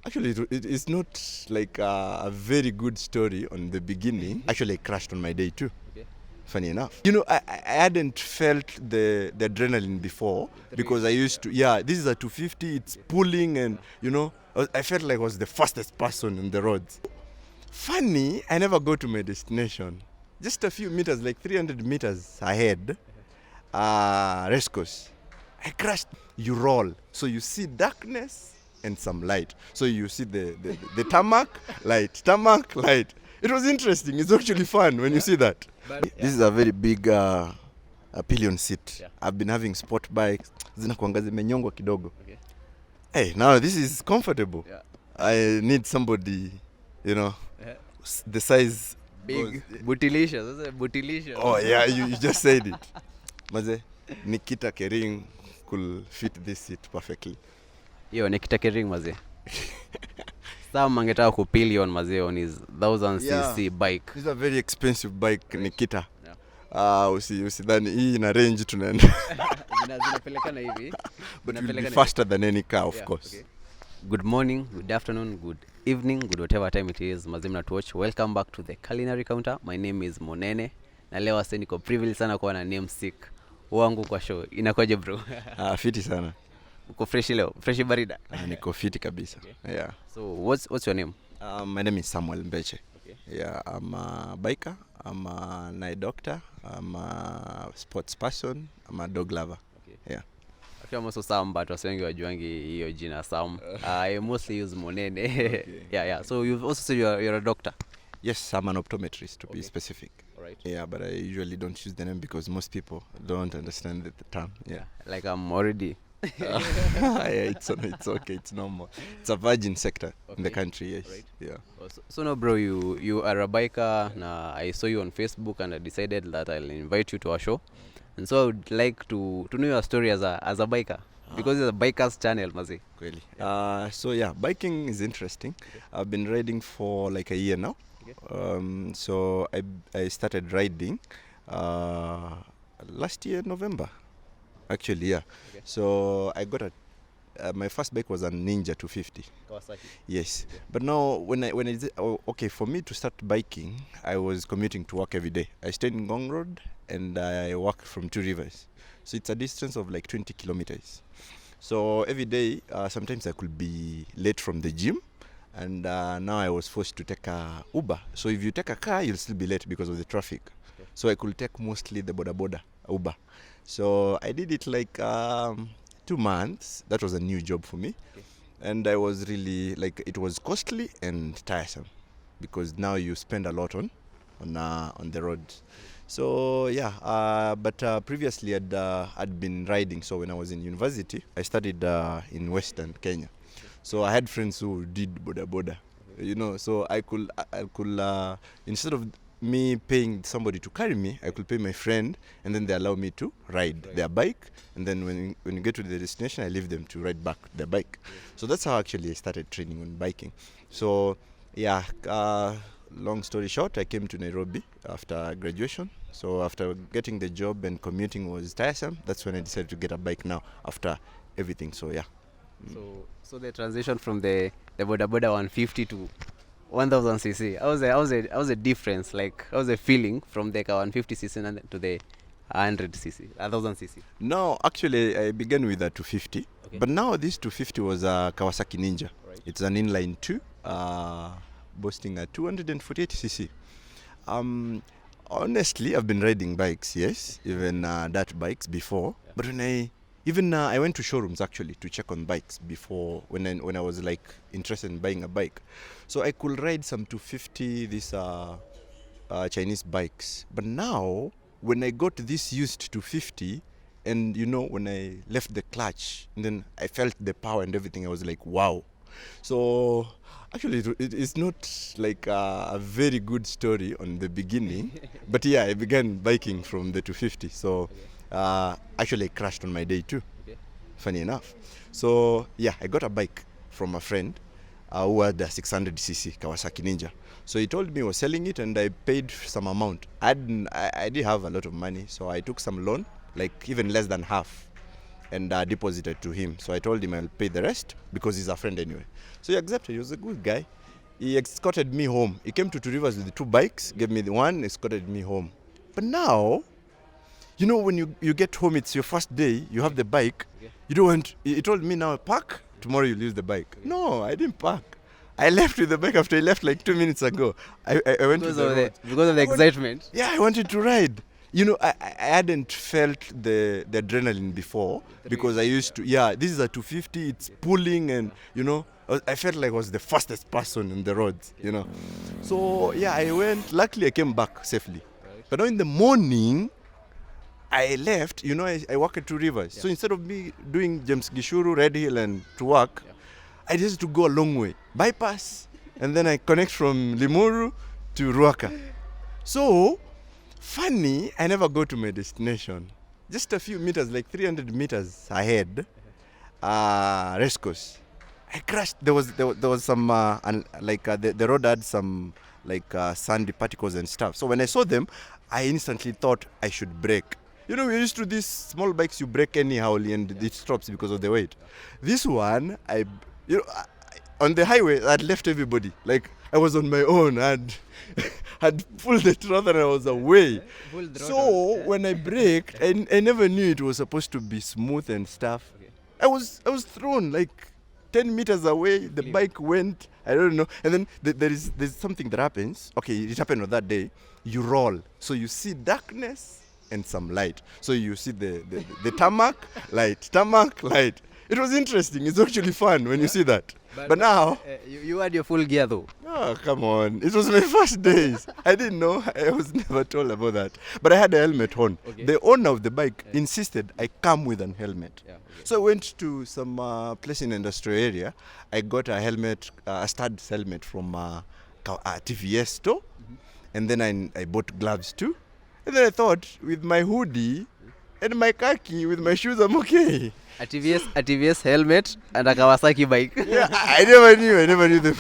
Actually, it's not like a very good story on the beginning. Actually, I crashed on my day too. Okay. Funny enough. I hadn't felt the adrenaline before because I used to, this is a 250, it's pulling and, I felt like I was the fastest person on the roads. Funny, I never go to my destination. Just a few meters, like 300 meters ahead, race course. I crashed. You roll. So you see darkness and some light. So you see the tarmac, light. It was interesting. It's actually fun when you see that. This is a very big a pillion seat. Yeah. I've been having sport bikes. Zinakuanga zimenyongwa kidogo. Okay. Hey, now this is comfortable. Yeah. I need somebody, the size. Big. Bootylicious. That's a bootylicious. Oh yeah, you just said it. Maze, Nikita Kering could fit this seat perfectly. Yo, Nikita Kering maze. Some angetaka kupillion maze on his 1000cc bike. This is a very expensive bike, Nikita. Yeah. Usidhani hii ina range tunaenda. Zinapelekana hivi. But you'll be faster than any car, of course. Okay. Good morning, good afternoon, good evening, good whatever time it is. Mazimna to watch. Welcome back to the culinary counter. My name is Monene. Na leo wase niko privileged sana kuwa na namesake wangu kwa show. Inakoje bro? Fiti sana. Uko fresh leo? Fresh barida? Niko fiti kabisa. Okay. Yeah. So what's your name? My name is Samuel Mbeche. Okay. Yeah, I'm a biker, I'm a night doctor, I'm a sports person, I'm a dog lover. Okay. Yeah. Actually I'm also Sam, but wase wengi wajuangi hiyo jina Sam. I mostly use Monene. Okay. Yeah. So you've also said you're a doctor. Yes, I'm an optometrist to be specific. All right. Yeah, but I usually don't use the name because most people don't understand the term. Yeah. Like I'm already Yeah, it's okay, it's normal. It's a virgin sector in the Okay. country, yes. Right. Yeah. So no bro, you are a biker. Now I saw you on Facebook and I decided that I'll invite you to our show. And so I would like to know your story as a biker, because it's a bikers channel, mazi. Really. Biking is interesting. I've been riding for like a year now. Okay. So I started riding last year November. Actually, yeah. Okay. So I got my first bike was a Ninja 250. Kawasaki. Yes. Okay. But now for me to start biking, I was commuting to work every day. I stayed in Gong Road and I walked from Two Rivers. So it's a distance of like 20 kilometers. So every day, sometimes I could be late from the gym, and now I was forced to take a Uber. So if you take a car, you'll still be late because of the traffic. Okay. So I could take mostly the boda Uber. So I did it like 2 months. That was a new job for me. Okay. And I was really like, it was costly and tiresome because now you spend a lot on the road. So but previously I'd been riding. So when I was in university, I studied in Western Kenya. So I had friends who did boda, so I could instead of me paying somebody to carry me, I could pay my friend, and then they allow me to ride their bike, and then when you get to the destination, I leave them to ride back their bike. So that's how actually I started training on biking. So long story short, I came to Nairobi after graduation. So after getting the job and commuting was tiresome, that's when I decided to get a bike now after everything. So yeah. So the transition from the boda 150 to 1000cc. How was the difference? Like, how was the feeling from the 150cc to the 100cc, 1000cc? No, actually I began with a 250, Okay. but now this 250 was a Kawasaki Ninja. Right. It's an inline 2, boasting a 248cc. Honestly, I've been riding bikes, yes, even dirt bikes before. Yeah. But when I went to showrooms actually to check on bikes before when I was like interested in buying a bike. So I could ride some 250, these Chinese bikes. But now when I got this used 250, and when I left the clutch, and then I felt the power and everything, I was like, wow. So actually it's not like a very good story on the beginning, but yeah, I began biking from the 250. So actually I crashed on my day too. Okay. Funny enough. So yeah, I got a bike from a friend who had a 600cc Kawasaki Ninja. So he told me he was selling it, and I paid some amount. I didn't have a lot of money, so I took some loan, like even less than half. and deposited to him. So I told him I'll pay the rest because he's a friend anyway. So he accepted. He was a good guy. He escorted me home. He came to Two Rivers with the 2 bikes, gave me the one, escorted me home. But now, you know, when you get home, it's your first day, you have the bike. You don't want, he told me now, park, tomorrow you'll use the bike. No, I didn't park. I left with the bike after he left like 2 minutes ago. I went Because to the road. because of the excitement. Yeah, I wanted to ride. You know, I hadn't felt the adrenaline before because I used to, this is a 250, it's pulling and, you know, I felt like I was the fastest person on the roads, you know. So, yeah, I went, luckily I came back safely. But now in the morning, I left, you know, I work at Two Rivers. So instead of me doing James Gishuru, Red Hill and to work, I just had to go a long way, bypass, and then I connect from Limuru to Ruaka. So, funny, I never go to my destination. Just a few meters, like 300 meters ahead, race course. I crashed. There was some the road had some sandy particles and stuff. So when I saw them, I instantly thought I should brake. You know, we're used to these small bikes, you brake anyhow and it stops because of the weight. This one, on the highway, I'd left everybody. Like I was on my own. Had pulled the throttle and I was away. So when I braked, I never knew it was supposed to be smooth and stuff. I was thrown like 10 meters away. The bike went, I don't know. And then there's something that happens. Okay, it happened on that day. You roll. So you see darkness and some light. So you see the tarmac, light. It was interesting. It's actually fun when you see that. But now... you had your full gear though. Oh, come on. It was my first days. I didn't know. I was never told about that. But I had a helmet on. Okay. The owner of the bike insisted I come with an helmet. Yeah, okay. So I went to some place in the industrial area. I got a helmet, a studs helmet from a TVS store. Mm-hmm. And then I bought gloves too. And then I thought, with my hoodie and my khaki, with my shoes, I'm okay. A TVS helmet and a Kawasaki bike. Yeah, I never knew the...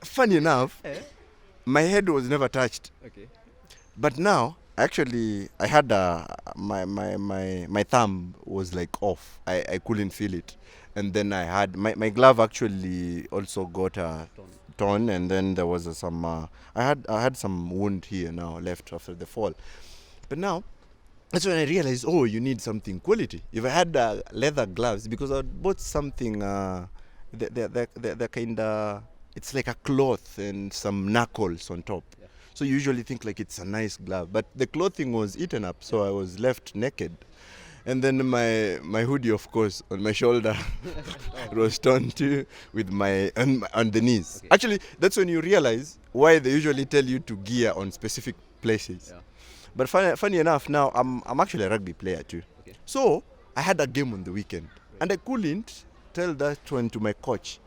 Funny enough, my head was never touched. Okay. But now, actually, I had my thumb was like off. I couldn't feel it. And then I had, my glove actually also got a torn, and then there was some, I had some wound here now left after the fall. But now, that's when I realized, you need something quality. If I had leather gloves, because I bought something, they're kind of, it's like a cloth and some knuckles on top. Yeah. So you usually think like it's a nice glove, but the clothing was eaten up, so I was left naked. And then my hoodie, of course, on my shoulder was torn too, with on the knees. Okay. Actually, that's when you realize why they usually tell you to gear on specific places. Yeah. But funny enough, now I'm actually a rugby player too. Okay. So I had a game on the weekend, and I couldn't tell that one to my coach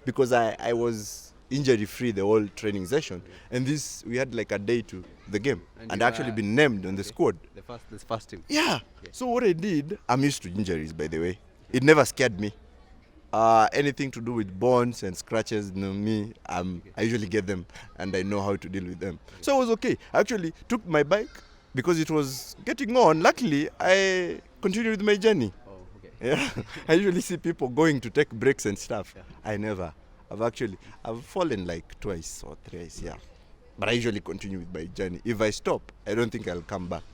because I was injury-free the whole training session, and we had like a day to the game, and actually been named on the squad. The first team. Yeah. Okay. So what I did, I'm used to injuries, by the way. It never scared me. Anything to do with bones and scratches, I usually get them, and I know how to deal with them. So it was okay. I actually took my bike because it was getting on. Luckily, I continued with my journey. Oh, okay. Yeah. I usually see people going to take breaks and stuff. Yeah. I never. I've fallen like twice or thrice, yeah. But I usually continue with my journey. If I stop, I don't think I'll come back.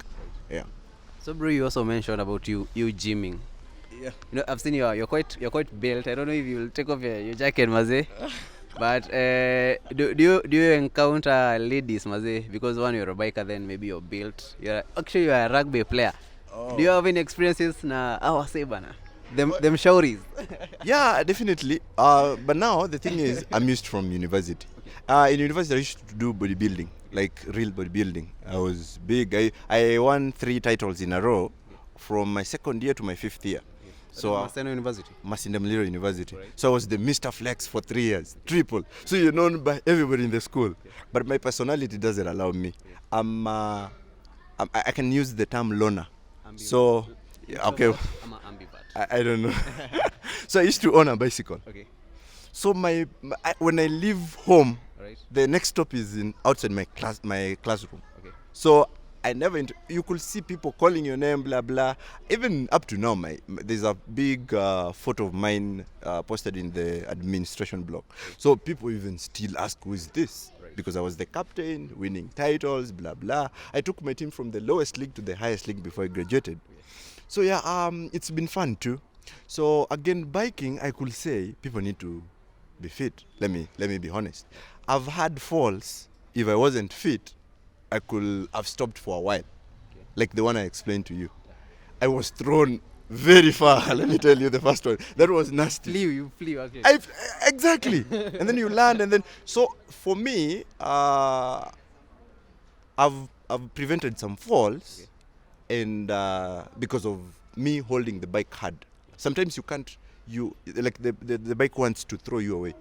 Yeah. So, bro, you also mentioned about you gymming. Yeah. You know, I've seen you're quite built. I don't know if you'll take off your jacket, Maze. But do you encounter ladies, Maze? Because one, you're a biker, then maybe you're built. You're a rugby player. Oh. Do you have any experiences na bana? Them shouries? Yeah, definitely. But now the thing is, I'm used from university. In university, I used to do bodybuilding, like real bodybuilding. I was big. I won 3 titles in a row from my second year to my 5th year. So University? Masindamliro University. Right. So I was the Mr. Flex for 3 years, triple. So you're known by everybody in the school. Yeah. But my personality doesn't allow me. I can use the term loner. Ambivert. So, yeah, okay. I'm an ambivert. I don't know. So I used to own a bicycle. Okay. So when I leave home, right, the next stop is outside my classroom. Okay. So I never. You could see people calling your name, blah blah. Even up to now, there's a big photo of mine posted in the administration blog. So people even still ask, "Who is this?" Because I was the captain, winning titles, blah blah. I took my team from the lowest league to the highest league before I graduated. So yeah, it's been fun too. So again, biking, I could say people need to be fit. Let me be honest. I've had falls. If I wasn't fit, I could have stopped for a while, like the one I explained to you. I was thrown very far. Let me tell you, the first one that was nasty. You flew. Okay. Exactly. And then you land, and then so for me, I've prevented some falls, and because of me holding the bike hard. Sometimes you can't. You like the bike wants to throw you away.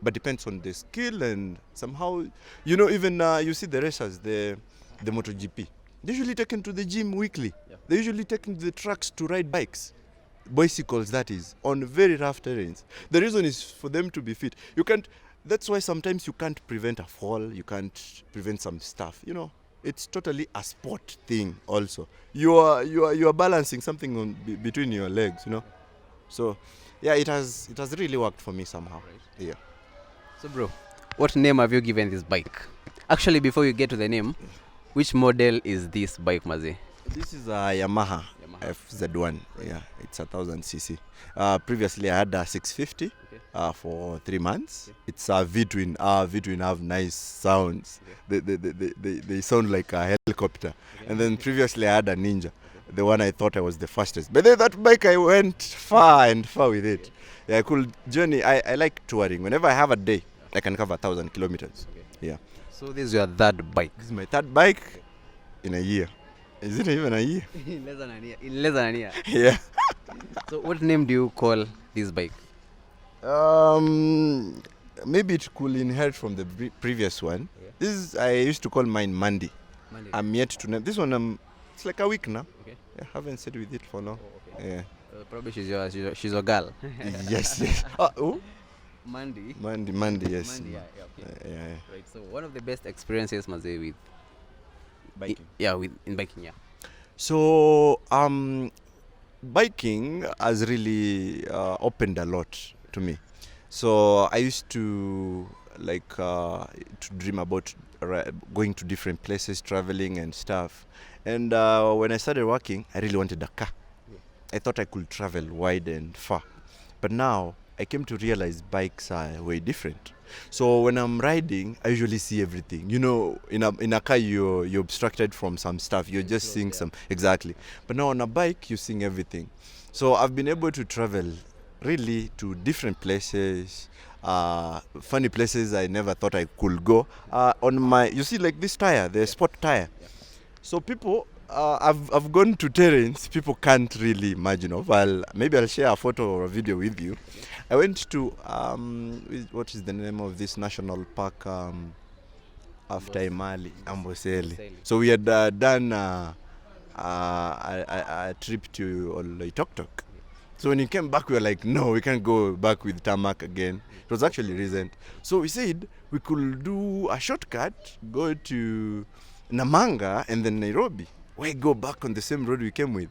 But depends on the skill, and somehow, even you see the racers, the MotoGP, they're usually taken to the gym weekly. Yeah. They're usually taken to the tracks to ride bikes, bicycles that is, on very rough terrains. The reason is for them to be fit. That's why sometimes you can't prevent a fall, you can't prevent some stuff, It's totally a sport thing also. You are balancing something between your legs, So yeah, it has really worked for me somehow. Right. Yeah. So bro, what name have you given this bike? Actually, before you get to the name, which model is this bike, Mazi? This is a Yamaha FZ1. Right. Yeah, it's 1000cc. Previously, I had a 650 for 3 months. Okay. It's a V-twin. V-twin have nice sounds. Okay. They sound like a helicopter. Okay. And then previously, I had a Ninja. The one I thought I was the fastest. But then that bike, I went far with it. Yeah, I could journey. I like touring. Whenever I have a day, I can cover 1,000 kilometers. Okay. Yeah. So this is your third bike? This is my third bike in a year. Is it even a year? In less than a year. Yeah. So what name do you call this bike? Maybe it could inherit from the previous one. Okay. This I used to call mine Mandy. I'm yet to name this one. It's like a week now. Okay. I haven't stayed with it for long. Oh, okay. Yeah. Probably she's your girl. Yes. Who? Mandy, yes. Mandy, yeah, okay. Yeah. Right. So one of the best experiences, Maze, with biking. In biking, yeah. So biking has really opened a lot to me. So I used to to dream about going to different places, traveling and stuff. And when I started working, I really wanted a car. I thought I could travel wide and far. But now I came to realize bikes are way different. So when I'm riding, I usually see everything. In a car, you're obstructed from some stuff. You're just seeing some. Exactly. But now on a bike, you're seeing everything. So I've been able to travel really to different places, funny places I never thought I could go. You see like this tire, the sport tire. So people, I've gone to terrains people can't really imagine of. Maybe I'll share a photo or a video with you. I went to what is the name of this national park after Imali, Amboseli. So we had done a trip to Oloitoktok. So when we came back, we were like, no, we can't go back with tarmac again. It was actually recent. So we said we could do a shortcut, go to Namanga and then Nairobi. Why go back on the same road we came with?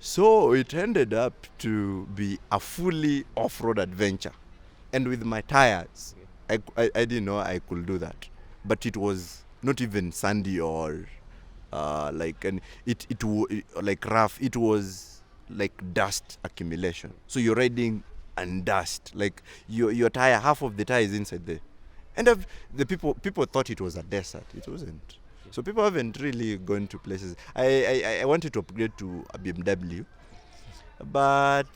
So it ended up to be a fully off-road adventure. And with my tires, I didn't know I could do that. But it was not even sandy or like rough. It was like dust accumulation. So you're riding and dust. Like your tire, half of the tire is inside there. And the people thought it was a desert. It wasn't. So people haven't really gone to places. I wanted to upgrade to a BMW, but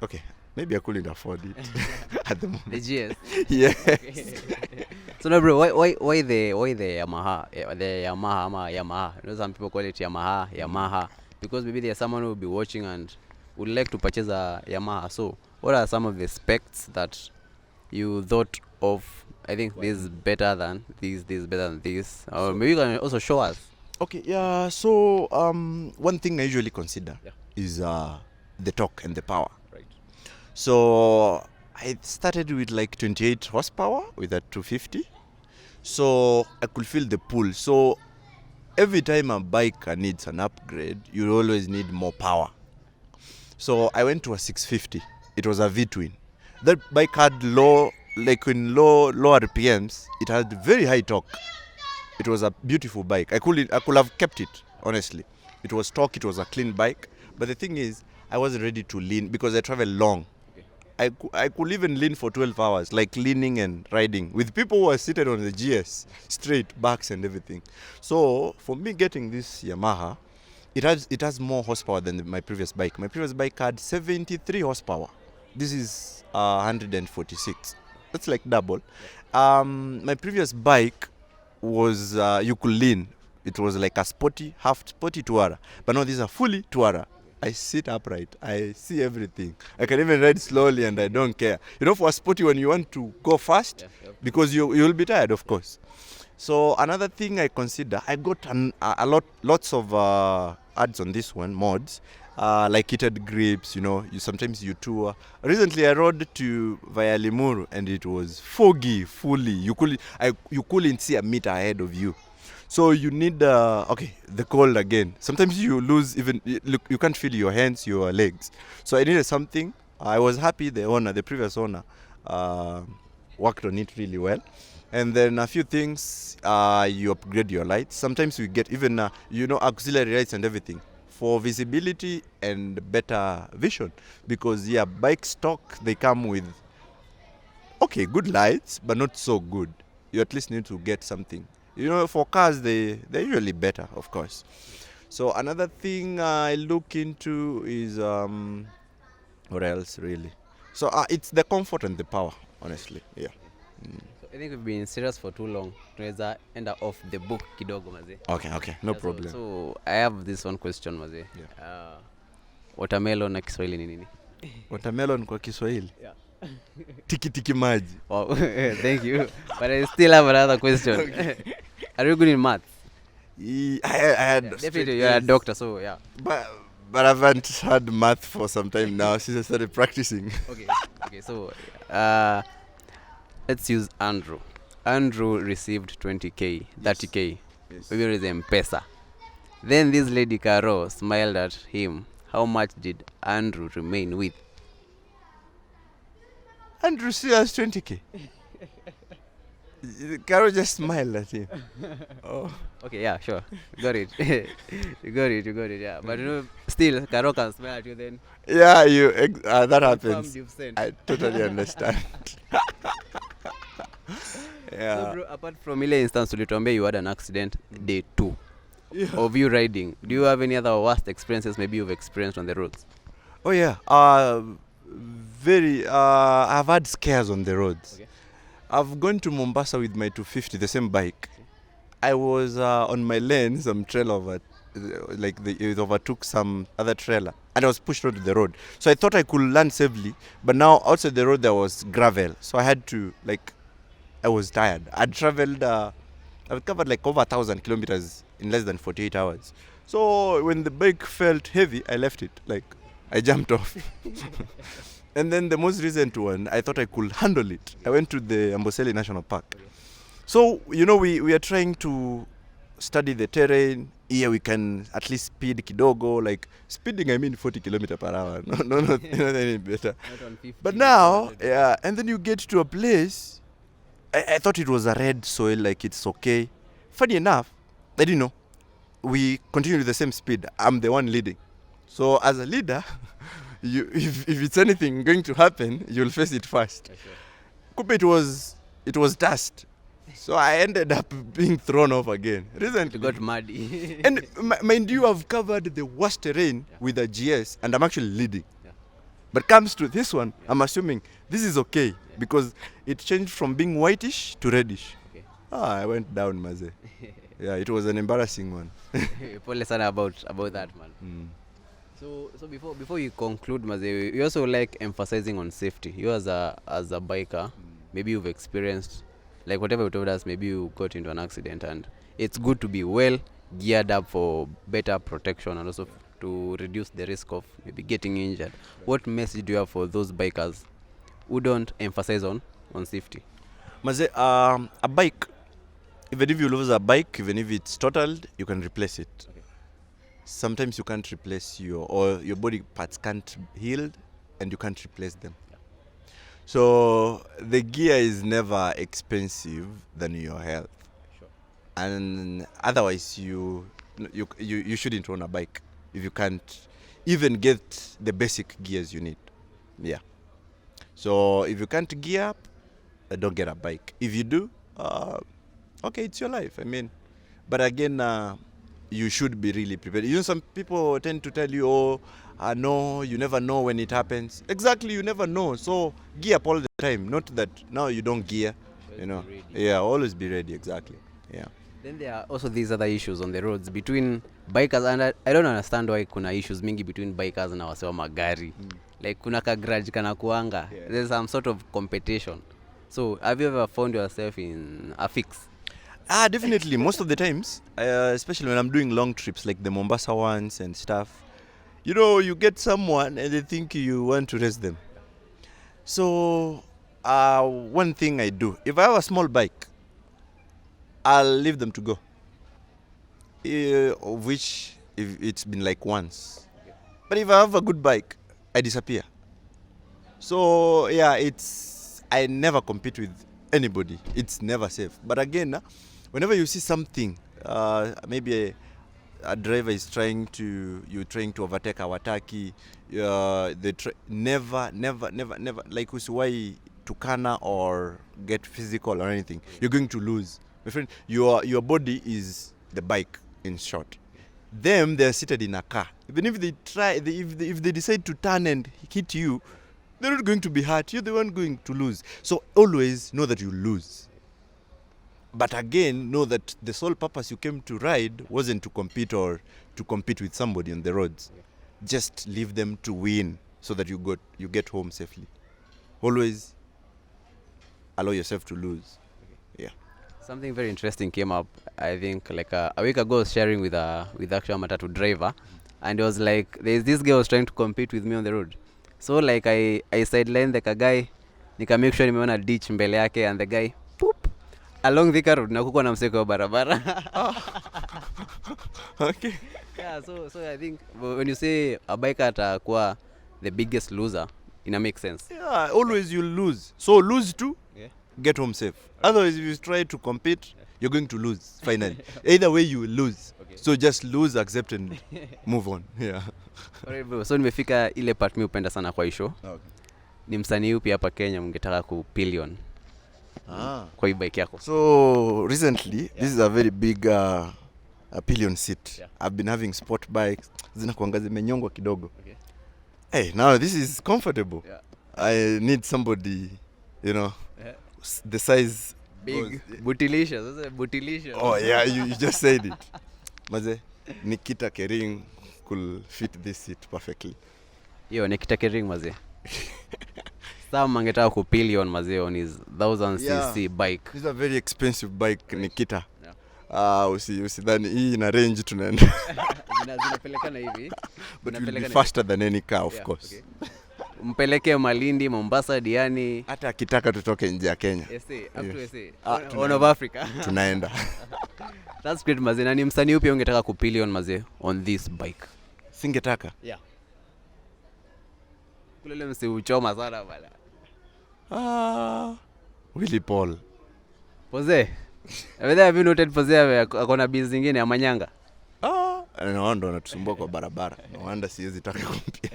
okay, maybe I couldn't afford it at the moment. The GS. Yeah. Okay. So now, bro, why the Yamaha? The Yamaha. Some people call it Yamaha, because maybe there's someone who will be watching and would like to purchase a Yamaha. So what are some of the specs that you thought of? I think this is better than this is better than this. Or maybe you can also show us. Okay, yeah. So one thing I usually consider is the torque and the power. Right. So I started with like 28 horsepower with a 250. so I could feel the pull. So every time a bike needs an upgrade, you always need more power. So I went to a 650. It was a V-twin. That bike had low RPMs. It had very high torque. It was a beautiful bike. I could have kept it, honestly. It was torque. It was a clean bike. But the thing is, I wasn't ready to lean because I travel long. I could even lean for 12 hours, like leaning and riding with people who are seated on the GS, straight backs and everything. So for me getting this Yamaha, it has more horsepower than my previous bike. My previous bike had 73 horsepower. This is 146. That's like double. My previous bike was you could lean. It was like a half sporty Touara. But now these are fully Touara. I sit upright. I see everything. I can even ride slowly and I don't care. For a sporty when you want to go fast, because you'll be tired, of course. So another thing I consider, I got lots of ads on this one, mods, like heated grips. Sometimes you tour. Recently I rode to via Limuru and it was foggy fully. You couldn't see a meter ahead of you. So you need the cold again. Sometimes you lose even you can't feel your hands, your legs. So I needed something. I was happy the previous owner, worked on it really well. And then a few things, you upgrade your lights. Sometimes we get even auxiliary lights and everything for visibility and better vision, because bike stock, they come with good lights but not so good. You at least need to get something. For cars, they're usually better, of course. So another thing I look into is what else really? So it's the comfort and the power, honestly. Yeah. So I think we've been serious for too long. Tunaweza end off the book kidogo maze. Okay, no problem. So I have this one question maze. Yeah. Watermelon na Kiswahili ni nini? Watermelon kwa Kiswahili? Yeah. Tiki maji. Wow, thank you. But I still have another question. Okay. Are you good in math? I had definitely you're a doctor, so yeah. But I haven't had math for some time now since I started practicing. Okay. So let's use Andrew. Andrew received 20k, 30k. Yes. Maybe it was M-Pesa. Then this lady Caro smiled at him. How much did Andrew remain with? Andrew still has 20k. Carol just smiled at him. Oh. Okay, yeah, sure. Got it. You got it, yeah. But still, Carol can smile at you then. Yeah, that happens. I totally understand. Yeah. So bro, apart from ile instance ulituambia you had an accident day 2 of you riding, do you have any other worst experiences maybe you've experienced on the roads? Oh yeah, I've had scares on the roads. Okay. I've gone to Mombasa with my 250, the same bike. I was on my lane, some trailer it overtook some other trailer, and I was pushed onto the road. So I thought I could land safely, but now outside the road there was gravel, so I had to I was tired. I've covered over 1,000 kilometers in less than 48 hours. So when the bike felt heavy, I left it. I jumped off. And then the most recent one, I thought I could handle it. I went to the Amboseli National Park. So, we are trying to study the terrain. Here we can at least speed kidogo. Speeding, I mean 40 kilometers per hour. No, not any better. Not on 50, but now, yeah, and then you get to a place, I thought it was a red soil, it's okay. Funny enough, I didn't know. We continued with the same speed. I'm the one leading. So as a leader, if it's anything going to happen, you'll face it first. Kupe, it was dust. So I ended up being thrown off again. Recently. You got muddy. And mind you, I've covered the worst terrain with a GS and I'm actually leading. Yeah. But comes to this one, I'm assuming this is okay because it changed from being whitish to reddish. Okay. I went down, maze. Yeah, it was an embarrassing one. Pole sana about that, man. So before you conclude, Maze, you also like emphasizing on safety. You as a biker, maybe you've experienced whatever you told us, maybe you got into an accident, and it's good to be well geared up for better protection and also to reduce the risk of maybe getting injured. What message do you have for those bikers who don't emphasize on safety? Maze, a bike Even if you lose a bike, even if it's totaled, you can replace it. Okay. Sometimes you can't replace your body parts can't heal, and you can't replace them. Yeah. So the gear is never expensive than your health, Sure. and otherwise you shouldn't own a bike if you can't even get the basic gears you need. Yeah. So if you can't gear up, don't get a bike. If you do, okay, it's your life. I mean, but again, you should be really prepared. You know, some people tend to tell you, "Oh, no, you never know when it happens." Exactly, you never know. So gear up all the time. Not that now you don't gear. Always You know, be ready. yeah, always be ready. Exactly. Yeah. Then there are also these other issues on the roads between bikers, and I don't understand why kuna issues mingi between bikers na wase wa magari. Like kuna ka grudge kana kuanga. Yeah. There's some sort of competition. So have you ever found yourself in a fix? Definitely. Most of the times, especially when I'm doing long trips like the Mombasa ones and stuff, you know, you get someone and they think you want to race them. So, one thing I do, if I have a small bike, I'll leave them to go. Of which, if it's been like once. But if I have a good bike, I disappear. So, yeah, I never compete with anybody. It's never safe. But again, whenever you see something, maybe a driver is trying to overtake our taki, never, like usiwai tukana or get physical or anything. You're going to lose. My friend, your body is the bike, in short. They're seated in a car. Even if they try, if they decide to turn and hit you, they're not going to be hurt. You're the one going to lose. So always know that you lose. But again, know that the sole purpose you came to ride wasn't to compete or to compete with somebody on the roads. Just leave them to win so that you get home safely. Always allow yourself to lose. Yeah. Something very interesting came up. I think like a week ago, I was sharing with actually a matatu driver, and it was like there's this girl was trying to compete with me on the road. So like I sidelined like a guy, nika make sure nimeona ditch mbele yake, and the guy poop along the road na kuko na mseko barabara. Okay. Yeah, so I think when you say a biker atakuwa the biggest loser, it makes sense. Yeah, always you lose. So lose too. Yeah. Get home safe. Otherwise, if you try to compete, you're going to lose finally. Either way, you will lose. Okay. So just lose, accept, and move on. Yeah. Alright bro, so nimefika ile part mi upenda sana kwa isho. Okay. Ni msanii upi hapa Kenya mngetaka ku pillion kwa hii bike yako? So recently, this is a very big a pillion seat. Yeah. I've been having sport bikes. Zinakuanga zimenyongwa kidogo. Okay. Hey, now this is comfortable. Yeah. I need somebody, you know, the size. Big. Bootylicious. That's a bootylicious. Oh yeah, you just said it. Maze, Nikita Kering could fit this seat perfectly. Yo, Nikita Kering maze. Some mangetaka ku pillion maze on his 1000cc bike. This is a very expensive bike, Nikita. Yeah. Usidhani hii ina range tunaenda. Zinapelekana hivi. But it will be faster than any car, of course. Okay. Mpeleke Malindi, Mombasa, Diani. Hata akitaka tutoke nje ya Kenya. SA, up to SA. One of Africa. Tunaenda. That's great maze. Na ni msanii upi ungetaka ku pillion maze on this bike? Singetaka. Yeah. Kulele msi uchoma sana bala. Willy Paul. Pose. Have you noted Pose akona biz zingine ya manyanga? No ndo anatusumbua kwa barabara. No wonder siwezi taka kumpia.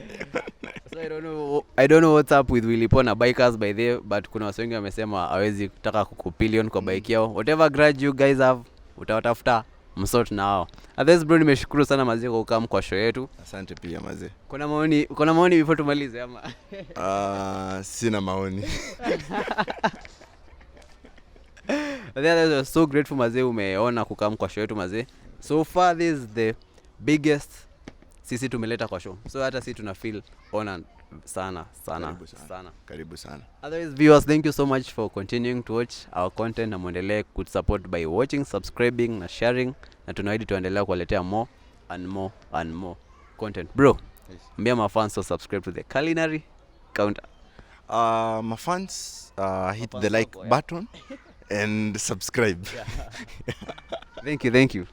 So I don't know what's up with Willy Paul na bikers by there, but kuna watu wengi wamesema hawezi kutaka kukupillion kwa bike yao. Whatever grudge you guys have, utawatafuta msort na hao. Otherwise bro, nimeshukuru sana maze kwa kukaa kwa show yetu. Asante pia maze. Kuna maoni before tumalize ama? Sina maoni. That was so grateful maze, umeona kukaa kwa show yetu maze. So far this is the biggest sisi tumeleta kwa show. So hata sisi tuna feel honored sana. Karibu sana. Otherwise viewers, thank you so much for continuing to watch our content na muendelee ku support by watching, subscribing na sharing, na tunaahidi tuendelea kuwaletea more and more content. Bro, mbia mafans so subscribe to the Culinary Counter. My fans, hit the like button and subscribe. Thank you, thank you.